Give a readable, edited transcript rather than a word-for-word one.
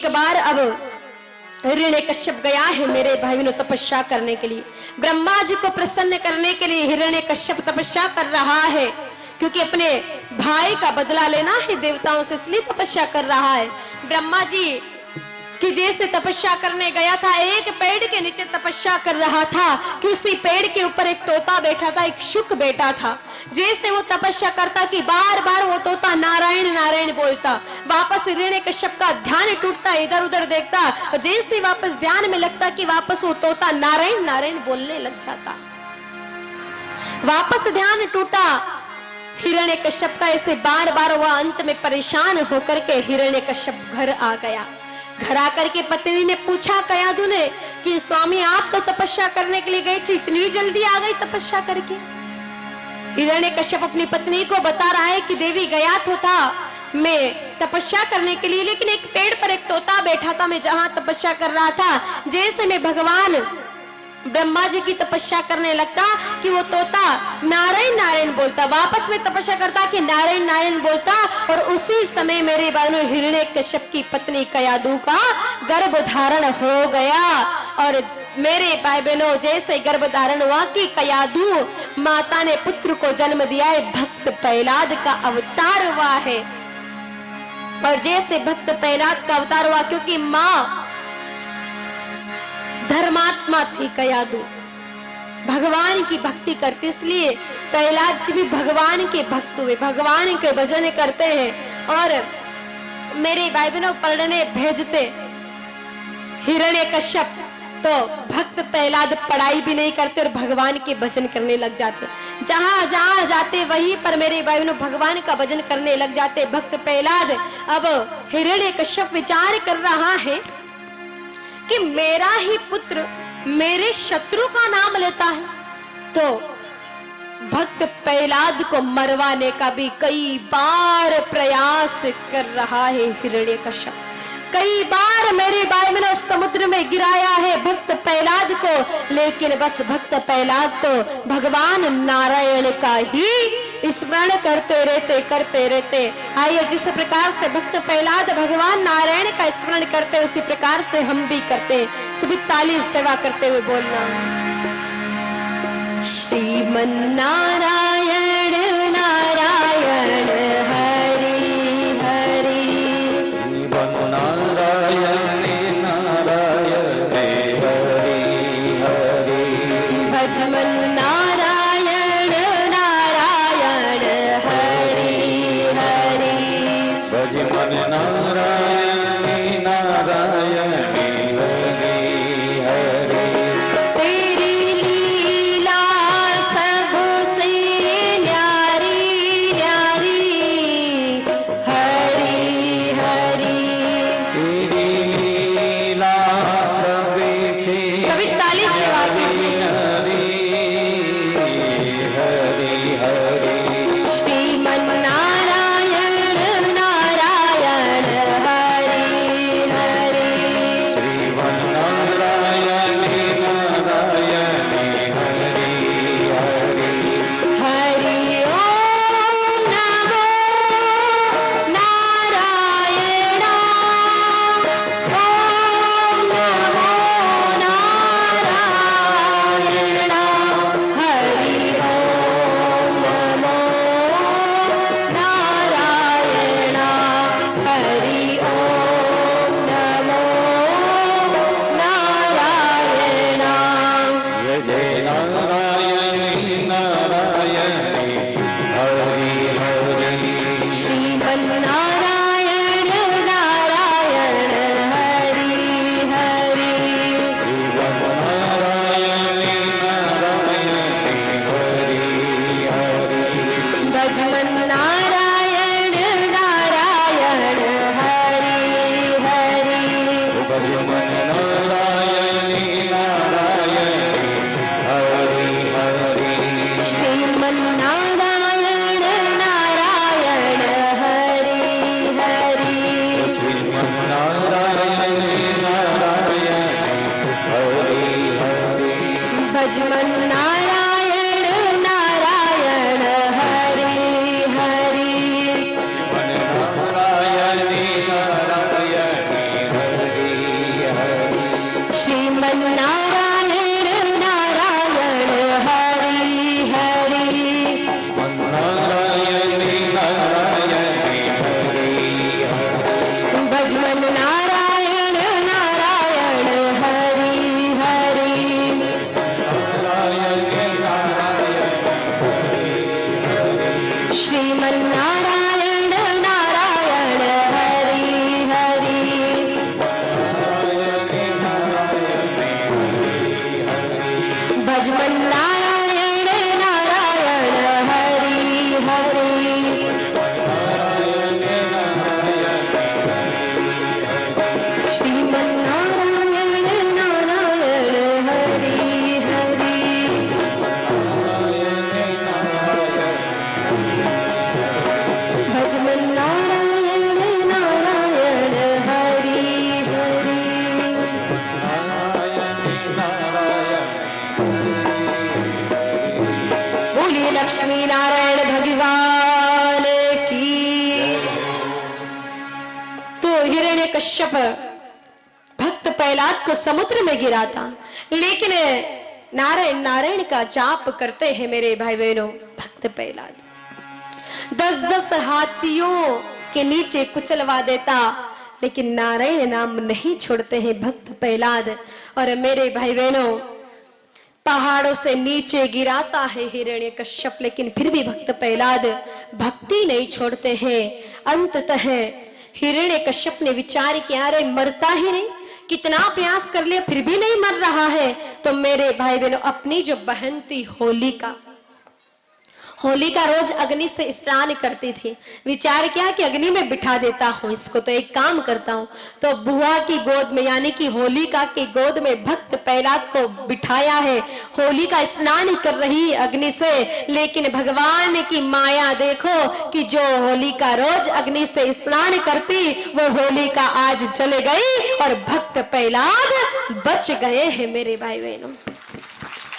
एक बार अब हिरण्यकश्यप गया है मेरे भाइयों तपस्या करने के लिए, ब्रह्मा जी को प्रसन्न करने के लिए हिरण्यकश्यप तपस्या कर रहा है, क्योंकि अपने भाई का बदला लेना है देवताओं से, इसलिए तपस्या कर रहा है। ब्रह्मा जी कि जैसे तपस्या करने गया था, एक पेड़ के नीचे तपस्या कर रहा था कि उसी पेड़ के ऊपर एक तोता बैठा था, एक शुक बैठा था। जैसे वो तपस्या करता कि बार बार वो तोता नारायण नारायण बोलता, वापस हिरण्यकश्यप का ध्यान टूटता, इधर उधर देखता, और जैसे वापस ध्यान में लगता कि वापस वो तोता नारायण नारायण बोलने लग जाता। वापस ध्यान टूटा हिरण्यकश्यप का, ऐसे बार बार वह अंत में परेशान होकर के हिरण्यकश्यप घर आ गया। घर आकर के पत्नी ने पूछा कयाधु ने कि स्वामी आप तो तपस्या करने के लिए गई थी, इतनी जल्दी आ गई तपस्या करके। हिरण्यकश्यप अपनी पत्नी को बता रहा है कि देवी गया तो था मैं तपस्या करने के लिए, लेकिन एक पेड़ पर एक तोता बैठा था, मैं जहां तपस्या कर रहा था, जैसे मैं भगवान ब्रह्मा जी की तपस्या करने लगता कि वो तोता नारायण नारायण बोलता, वापस में तपस्या करता कि नारायण नारायण बोलता, और उसी समय मेरे बहनों हिरण्यकश्यप की पत्नी कयाधु का गर्भ धारण हो गया। और मेरे भाई बहनों जैसे गर्भ धारण हुआ कि कयाधु माता ने पुत्र को जन्म दिया है, भक्त प्रहलाद का अवतार हुआ है। और जैसे भक्त प्रहलाद का अवतार हुआ, क्योंकि माँ धर्मात्मा थी कयाधु, भगवान की भक्ति करती, इसलिए प्रहलाद जी भी भगवान के भक्त हुए, भगवान के भजन करते हैं। और मेरे भाई बहनों पढ़ने भेजते हिरण्यकश्यप, तो भक्त प्रहलाद पढ़ाई भी नहीं करते और भगवान के भजन करने लग जाते, जहां जहां जाते वहीं पर मेरे भाई बहनों भगवान का भजन करने लग जाते भक्त प्रहलाद। अब हिरण्यकश्यप विचार कर रहा है कि मेरा ही पुत्र मेरे शत्रु का नाम लेता है, तो भक्त प्रहलाद को मरवाने का भी कई बार प्रयास कर रहा है हिरण्यकश्यप। कई बार मेरे भाई मैंने समुद्र में गिराया है भक्त प्रहलाद को, लेकिन बस भक्त प्रहलाद तो भगवान नारायण का ही स्मरण करते रहते। आइए जिस प्रकार से भक्त प्रहलाद भगवान नारायण का स्मरण करते, उसी प्रकार से हम भी करते। सभी ताली सेवा करते हुए बोलना, श्रीमन नारायण नारायण हरि हरि, श्रीमन नारायण नारायण हरि हरि, भजमन नारायण नारायण हरि हरि, भजमन नारायण नारायण हरि हरि। तेरी लीला सबसे न्यारी न्यारी हरि हरि, तेरी लीला सबसे सभी ताली से बात कीजिए। हरि हरि, श्रीमन नारायण नारायण हरि हरि, श्रीमन नारायण नारायण हरि हरि, हरि ओम नमो नारायण, ओम नमो नारायण, हरि ओम नमो नारायण, हरि ओम नमो नारायण। जय जय नारायण नारायण हरि हरि, श्रीमन नारायण नारायण हरि हरि, श्रीमन नारायण नारायण हरि हरि, भजमन नारायण नारायण हरि हरि, भजमन नारायण नारायण हरि हरि, श्रीमन नारायण नारायण हरि हरि, श्रीमन नारायण नारायण हरि हरि, भजमन नारायण नारायण हरि हरि, मन नारायण नारायण श्रीमन्नारायण नारायण हरि हरि। भजमन नारायण नारायण हरि हरि। बोलिए लक्ष्मी नारायण भगवान की। तो हिरण्यकश्यप भक्त प्रहलाद को समुद्र में गिरा था, लेकिन नारायण नारायण का जाप करते हैं मेरे भाई बहनों भक्त प्रहलाद। 10-10 हाथियों के नीचे कुचलवा देता, लेकिन नारायण नाम नहीं छोड़ते हैं भक्त प्रहलाद। और मेरे भाई बहनों पहाड़ों से नीचे गिराता है हिरण्यकश्यप, लेकिन फिर भी भक्त प्रहलाद भक्ति नहीं छोड़ते हैं। अंततः हिरण्यकश्यप ने विचार किया, अरे मरता ही नहीं, कितना प्रयास कर लिया फिर भी नहीं मर रहा है। तो मेरे भाई बहनों अपनी जो बहन थी होलिका रोज अग्नि से स्नान करती थी। विचार किया कि अग्नि में बिठा देता हूं इसको, तो एक काम करता हूं। तो बुआ की गोद में यानी कि होलिका की गोद में भक्त प्रहलाद को बिठाया है। होलिका स्नान कर रही अग्नि से, लेकिन भगवान की माया देखो कि जो होलिका रोज अग्नि से स्नान करती वो होलिका आज जल गई और भक्त प्रहलाद बच गए हैं मेरे भाई बहनों।